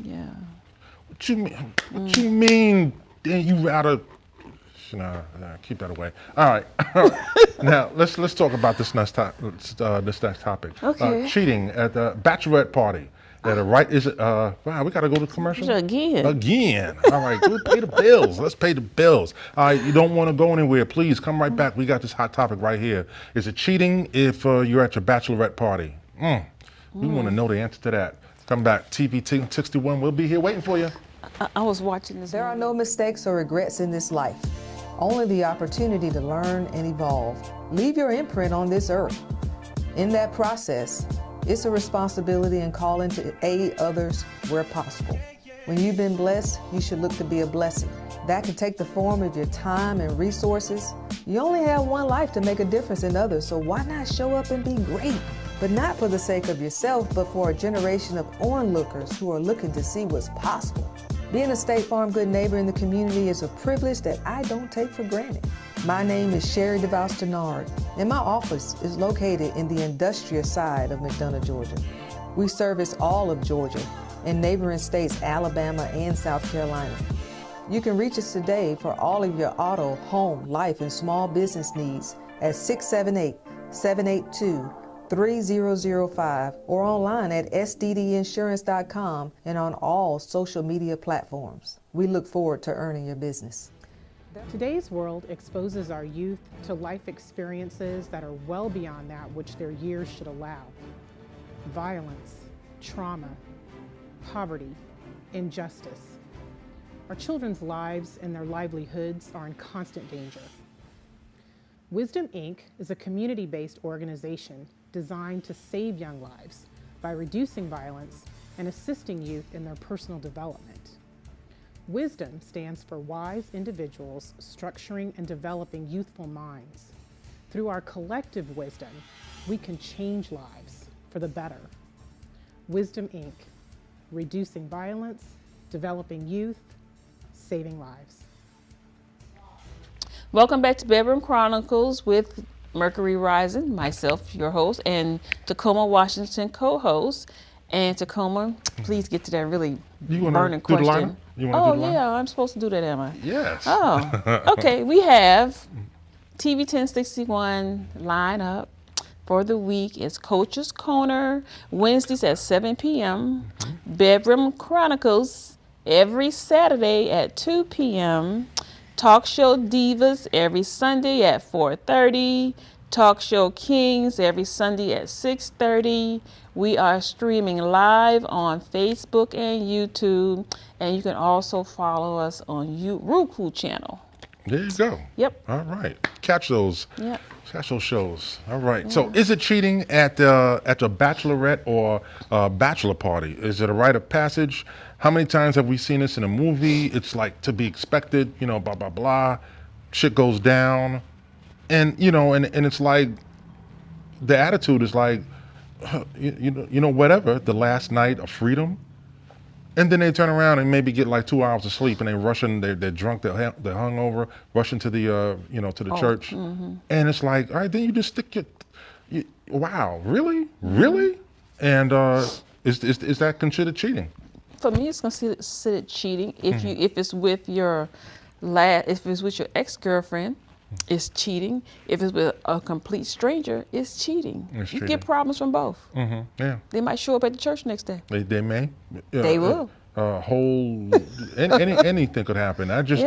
what you mean? What you mean? Then you rather? Nah, keep that away. All right. Now let's talk about this next topic. Okay. Cheating at the bachelorette party. Is it? Wow, we gotta go to commercial again. All right, go pay the bills. Let's pay the bills. All right, you don't want to go anywhere. Please come right back. We got this hot topic right here. Is it cheating if you're at your bachelorette party? We want to know the answer to that. Come back, TV 61. We'll be here waiting for you. I was watching this. There are no mistakes or regrets in this life. Only the opportunity to learn and evolve. Leave your imprint on this earth. In that process, it's a responsibility and calling to aid others where possible. When you've been blessed, you should look to be a blessing. That can take the form of your time and resources. You only have one life to make a difference in others, so why not show up and be great? But not for the sake of yourself, but for a generation of onlookers who are looking to see what's possible. Being a State Farm good neighbor in the community is a privilege that I don't take for granted. My name is Sherry DeVos Denard, and my office is located in the industrial side of McDonough, Georgia. We service all of Georgia and neighboring states Alabama and South Carolina. You can reach us today for all of your auto, home, life, and small business needs at 678-782-3005 or online at sddinsurance.com and on all social media platforms. We look forward to earning your business. Today's world exposes our youth to life experiences that are well beyond that which their years should allow. Violence, trauma, poverty, injustice. Our children's lives and their livelihoods are in constant danger. Wisdom, Inc. is a community-based organization designed to save young lives by reducing violence and assisting youth in their personal development. Wisdom stands for wise individuals structuring and developing youthful minds. Through our collective wisdom, we can change lives for the better. Wisdom, Inc. Reducing violence, developing youth, saving lives. Welcome back to Bedroom Chronicles with Mercury Rising, myself, your host, and Tacoma, Washington, co-host. And Tacoma, please get to that really You burning do the question. lineup? You wanna do the lineup? Yeah, I'm supposed to do that, am I? Yes. Oh, okay. We have TV 1061 lineup for the week. It's Coach's Corner, Wednesdays at 7 p.m. Bedroom Chronicles every Saturday at 2 p.m. Talk Show Divas every Sunday at 4:30. Talk Show Kings every Sunday at 6:30. We are streaming live on Facebook and YouTube, and you can also follow us on Roku channel. There you go. Yep. All right. Catch those. Yep. Catch those shows. All right. So, is it cheating at the bachelorette or bachelor party? Is it a rite of passage? How many times have we seen this in a movie? It's like to be expected. You know, blah blah blah. Shit goes down, and you know, and it's like the attitude is like, you know, whatever. The last night of freedom. And then they turn around and maybe get like 2 hours of sleep, and they rushing. They're drunk. They're hungover. Rushing to the to the church, and it's like, all right, then you just stick your. Wow, really? And is that considered cheating? For me, it's considered cheating if it's with your ex-girlfriend. It's cheating. If it's with a complete stranger, it's cheating. You get problems from both. Yeah. They might show up at the church next day. They may. They will. Anything could happen. I just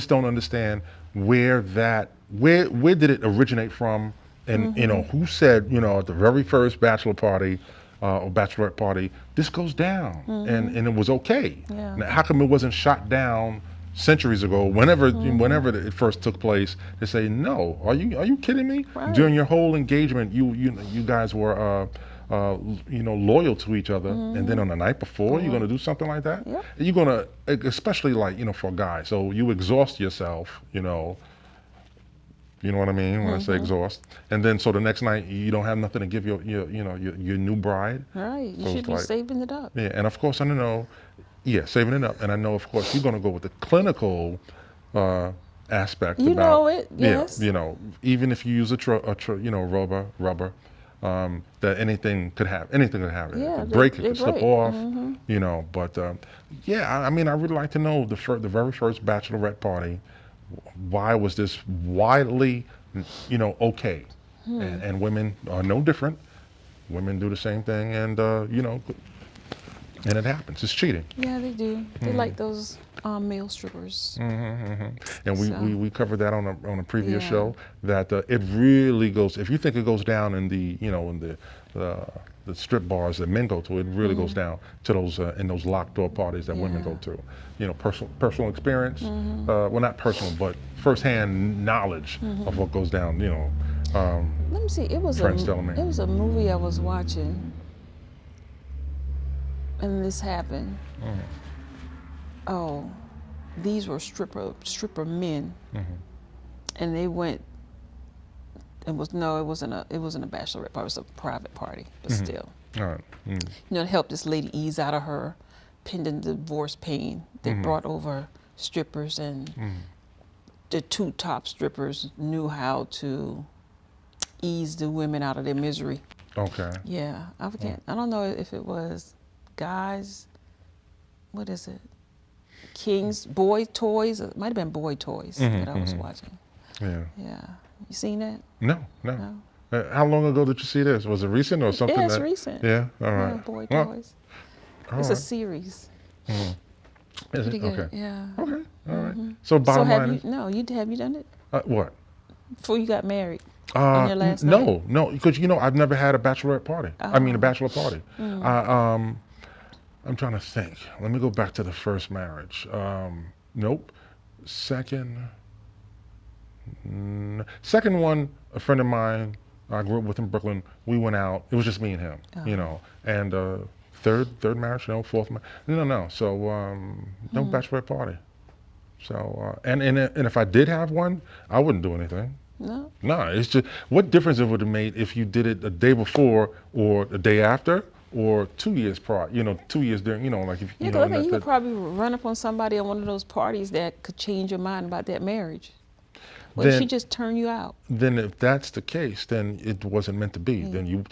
don't understand where did it originate from, and you know, who said, you know, at the very first bachelor party or bachelorette party, this goes down, and it was okay. Yeah. Now, how come it wasn't shot down centuries ago, whenever it first took place? They say, no, are you kidding me? Right. During your whole engagement, you guys were loyal to each other, and then on the night before, you're gonna do something like that. Yep. You're gonna, especially like, you know, for a guy, so you exhaust yourself, you know what I mean when I say exhaust, and then so the next night you don't have nothing to give your new bride. Right, you should be saving it up. Yeah, and of course I know. Yeah, saving it up, and I know, of course, you're going to go with the clinical aspect. You know it, yes. Yeah, you know, even if you use rubber, that anything could happen. Yeah, it could slip off, you know. But yeah, I mean, I would like to know the very first bachelorette party. Why was this widely, you know, okay? And women are no different. Women do the same thing, and you know. And it happens. It's cheating. Yeah, they do. They like those male strippers. And we covered that on a previous show. That it really goes. If you think it goes down in the strip bars that men go to, it really goes down to those in those locked door parties that women go to. You know, personal experience. Well, not personal, but firsthand knowledge of what goes down. You know. Let me see. It was a movie I was watching. And this happened. Oh, these were stripper men, and they went. It wasn't a bachelorette party. It was a private party, but still. All right. You know, to help this lady ease out of her pending divorce pain, they brought over strippers, and the two top strippers knew how to ease the women out of their misery. Okay. Yeah, I don't know if it was guys, what is it? King's Boy Toys. It might have been Boy Toys that I was watching. Yeah. Yeah. You seen that? No. How long ago did you see this? Was it recent or something? Yeah, it's recent. Yeah. All right. Yeah, Boy Toys. It's a series. Is Pretty it? good. Okay. Yeah. Okay. All right. So bottom line is. Have you done it? What? Before you got married. On your last no, night? because you know I've never had a bachelorette party. I mean a bachelor party. I'm trying to think. Let me go back to the first marriage. Nope. Second one, a friend of mine I grew up with in Brooklyn. We went out. It was just me and him, you know. And third marriage, no, fourth marriage. No. So no bachelorette party. So and if I did have one, I wouldn't do anything. No. No, it's just what difference it would have made if you did it a day before or a day after. Or 2 years prior, 2 years during, like if you could probably run up on somebody at one of those parties that could change your mind about that marriage. What if she just turned you out? Then if that's the case, then it wasn't meant to be. Then you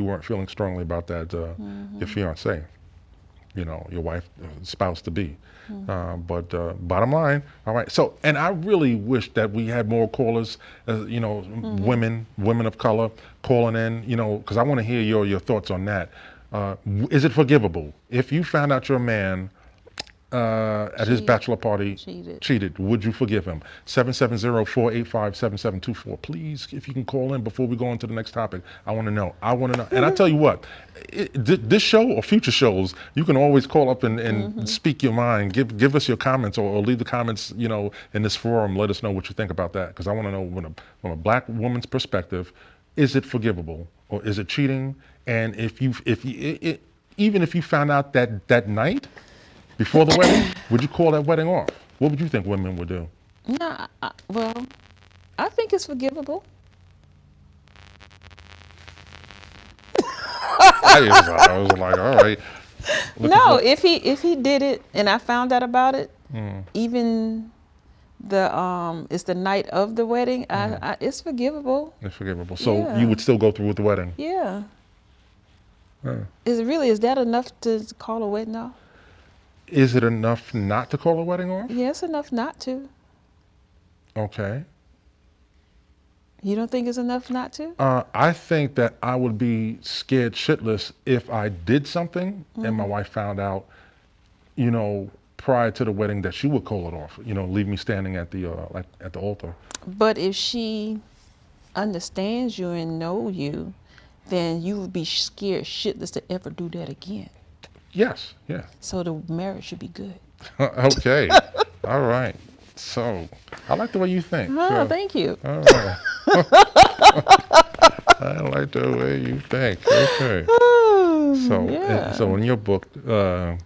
weren't feeling strongly about that your fiance, your wife, spouse to be. But bottom line, all right. So, and I really wish that we had more callers, women of color calling in, because I want to hear your thoughts on that. Is it forgivable if you found out your man at his bachelor party cheated? Would you forgive him? 770-485-7724. Please, if you can call in before we go on to the next topic. I want to know. And I tell you what, this show or future shows, you can always call up and speak your mind. Give us your comments or leave the comments, in this forum. Let us know what you think about that, because I want to know from a black woman's perspective, is it forgivable or is it cheating? And even if you found out that night before the wedding, would you call that wedding off? What would you think women would do? No, well, I think it's forgivable. I was like, all right. No, if he did it and I found out about it, even it's the night of the wedding, it's forgivable. It's forgivable. So you would still go through with the wedding? Yeah. Is that enough to call a wedding off? Is it enough not to call a wedding off? Yeah, it's enough not to. Okay. You don't think it's enough not to? I think that I would be scared shitless if I did something and my wife found out, prior to the wedding, that she would call it off. Leave me standing at the at the altar. But if she understands you and know you, then you would be scared shitless to ever do that again. Yes, yeah. So the marriage should be good. Okay. All right. So I like the way you think. Oh, thank you. All right. I like the way you think. Okay. So in your book, you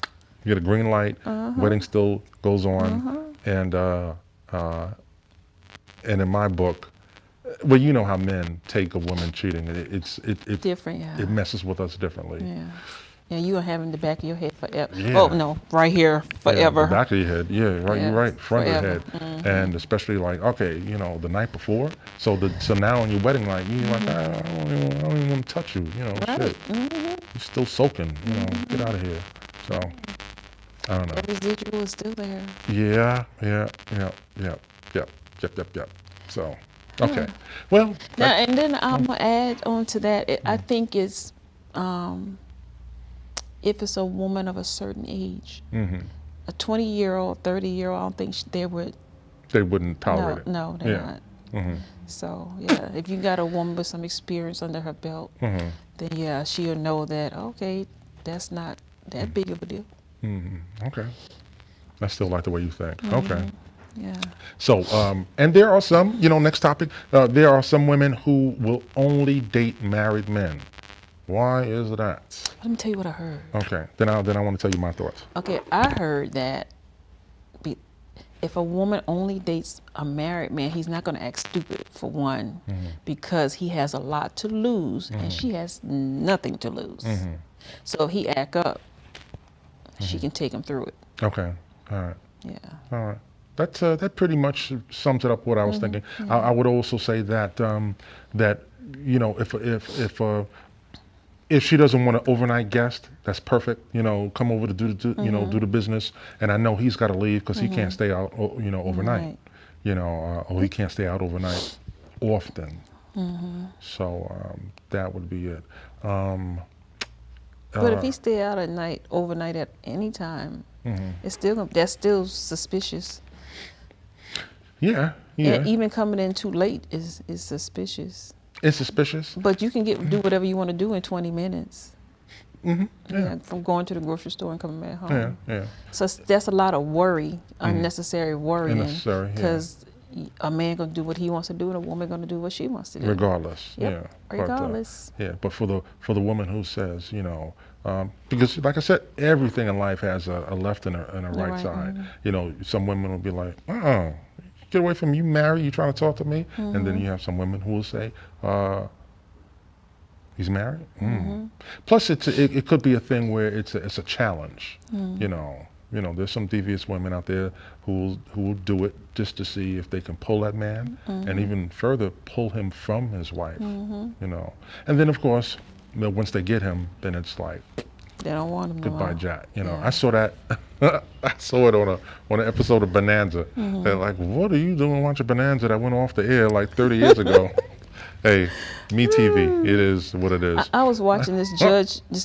get a green light, wedding still goes on, and in my book, well, you know how men take a woman cheating. It's different. Yeah. It messes with us differently. Yeah. Yeah, you gonna have in the back of your head forever. Yeah. Oh no, right here forever. Yeah, the back of your head. Yeah, right. You're right. Front forever. of your head, and especially like, okay, the night before. So now on your wedding night, you're like, I don't even want to touch you. Right. Shit. You're still soaking. Get out of here. So I don't know. The residual is still there. Yeah. So okay. Well. Now, and then I'm gonna add on to that. I think it's. If it's a woman of a certain age, a 20-year-old, 30-year-old, I don't think they wouldn't tolerate it. No, they're not. So yeah, if you got a woman with some experience under her belt, then yeah, she'll know that, okay, that's not that big of a deal. Okay. I still like the way you think. Okay. Yeah. So, and there are some, next topic, there are some women who will only date married men. Why is that? Let me tell you what I heard. Okay, then I want to tell you my thoughts. Okay, I heard that if a woman only dates a married man, he's not going to act stupid, for one, because he has a lot to lose and she has nothing to lose. So if he act up, she can take him through it. Okay, all right. Yeah. All right. That pretty much sums it up what I was thinking. Yeah. I would also say that if she doesn't want an overnight guest, that's perfect. Come over to do the business, and I know he's got to leave because he can't stay out, overnight. Right. Or he can't stay out overnight often. So that would be it. But if he stay out overnight at any time, that's still suspicious. Yeah. And even coming in too late is suspicious. It's suspicious. But you can do whatever you want to do in 20 minutes. Yeah. From going to the grocery store and coming back home. Yeah. So that's a lot of worry, unnecessary worrying. Unnecessary, because a man gonna do what he wants to do and a woman gonna do what she wants to do. Regardless. Yep. Yeah. Regardless. But for the woman who says, because like I said, everything in life has a left and a right side. Some women will be like, get away from me, you married, you trying to talk to me? And then you have some women who will say, he's married? Plus it could be a thing where it's a challenge, You know, there's some devious women out there who will do it just to see if they can pull that man, and even further pull him from his wife. You know, and then of course, you know, once they get him, then it's like they don't want him. Goodbye, Jack. You know, I saw that. I saw it on an episode of Bonanza. They're like, "What are you doing watching Bonanza that went off the air like 30 years ago?" Hey, me TV. It is what it is. I was watching this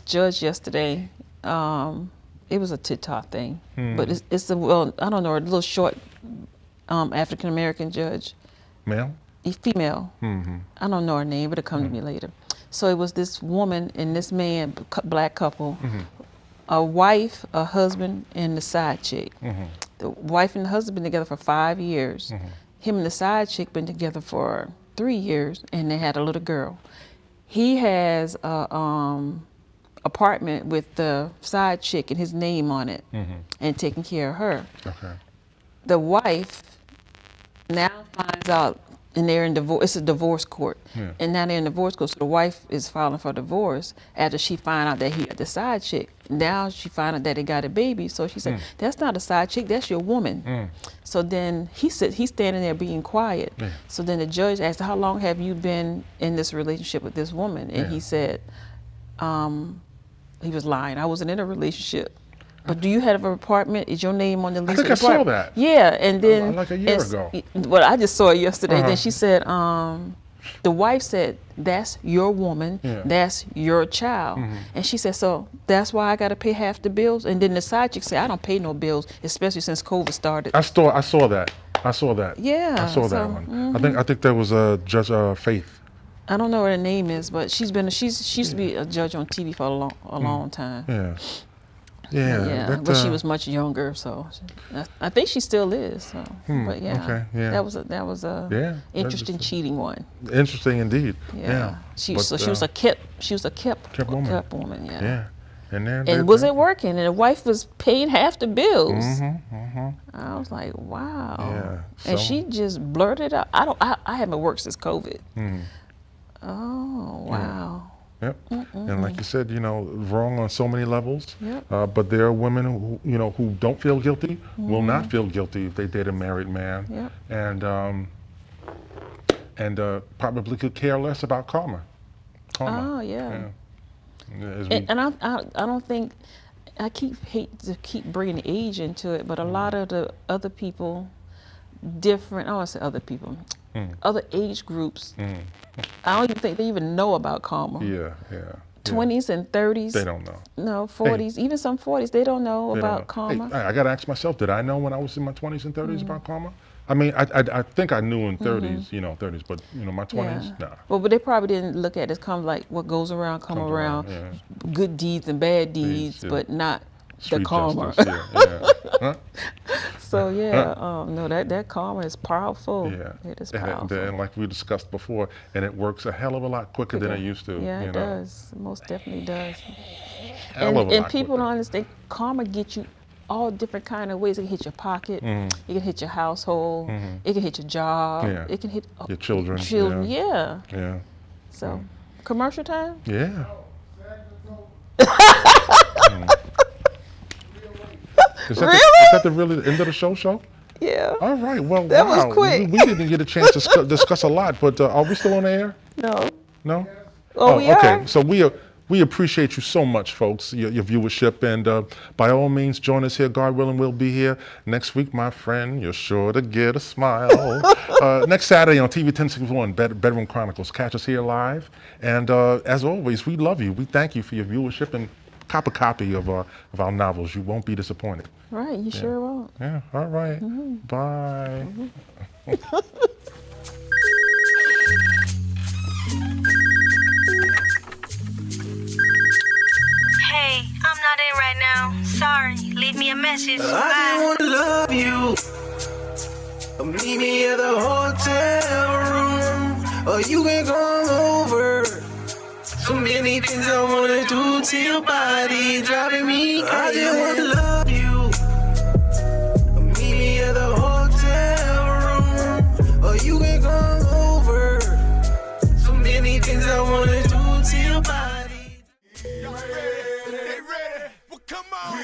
judge yesterday. It was a TikTok thing, but it's a I don't know, a little short African American judge. Male? Female. I don't know her name, but it'll come to me later. So it was this woman and this man, black couple, a wife, a husband, and the side chick. The wife and the husband been together for 5 years. Him and the side chick been together for 3 years, and they had a little girl. He has a apartment with the side chick and his name on it, and taking care of her. The wife now finds out, and they're in divorce. It's a divorce court, and now they're in divorce court. So the wife is filing for divorce after she found out that he had the side chick. Now she found out that he got a baby. So she said, "That's not a side chick. That's your woman." So then he's standing there being quiet. So then the judge asked, "How long have you been in this relationship with this woman?" And he said, he was lying. "I wasn't in a relationship." "But do you have an apartment? Is your name on the lease?" I think I saw that. Yeah, and then like a year ago. Well, I just saw it yesterday. Then she said, the wife said, "That's your woman. That's your child." And she said, "So that's why I got to pay half the bills?" And then the side chick said, "I don't pay no bills, especially since COVID started." I saw that. Yeah, I saw that one. I think that was Judge Faith. I don't know what her name is, but she used to be a judge on TV for a long time. Yeah, but she was much younger, so I think she still is. So, but that was a interesting cheating one. Interesting indeed. Yeah, she was a kept woman. Yeah. And was it working? And the wife was paying half the bills. I was like, wow. Yeah. And she just blurted out. I haven't worked since COVID. Oh wow. Yep. And like you said, you know, wrong on so many levels. But there are women who, you know, who don't feel guilty, will not feel guilty if they date a married man, and probably could care less about karma. Oh yeah. And I don't think, I hate to keep bringing age into it, but a lot of the other people, different. I don't want to say other people. Other age groups, I don't even think they even know about karma. 20s and 30s. They don't know. No, 40s, even some 40s, they don't know about karma. Hey, I got to ask myself, did I know when I was in my 20s and 30s about karma? I mean, I think I knew in 30s, you know, 30s, but, you know, my 20s, nah. Well, but they probably didn't look at it as kind of like what goes around, come around, good deeds and bad deeds, but not the karma. So no, that karma is powerful. It is powerful. And like we discussed before, and it works a hell of a lot quicker than it used to. Yeah, it does. It most definitely does. And people don't understand, karma gets you all different kind of ways. It can hit your pocket. It can hit your household. It can hit your job. It can hit your children. Yeah. So, commercial time? Yeah. Is that the really end of the show? Yeah. All right. Well, that was quick. We didn't get a chance to discuss a lot, but are we still on the air? No. No? Oh, we okay. are. So we appreciate you so much, folks, your viewership, and by all means, join us here. God willing, we'll be here next week, my friend. You're sure to get a smile. Next Saturday on TV 1061, Bedroom Chronicles. Catch us here live. And as always, we love you. We thank you for your viewership, and cop a copy of our novels. You won't be disappointed. Right, you sure won't. Yeah, all right. Bye. Hey, I'm not in right now. Sorry. Leave me a message. I just wanna love you. Meet me at the hotel room, or you can come over. So many things I wanna do to your body, driving me crazy. I just wanna love you. Meet me at the hotel room, or you can come over. So many things I wanna do to your body. Y'all ready? They ready? Well, come on.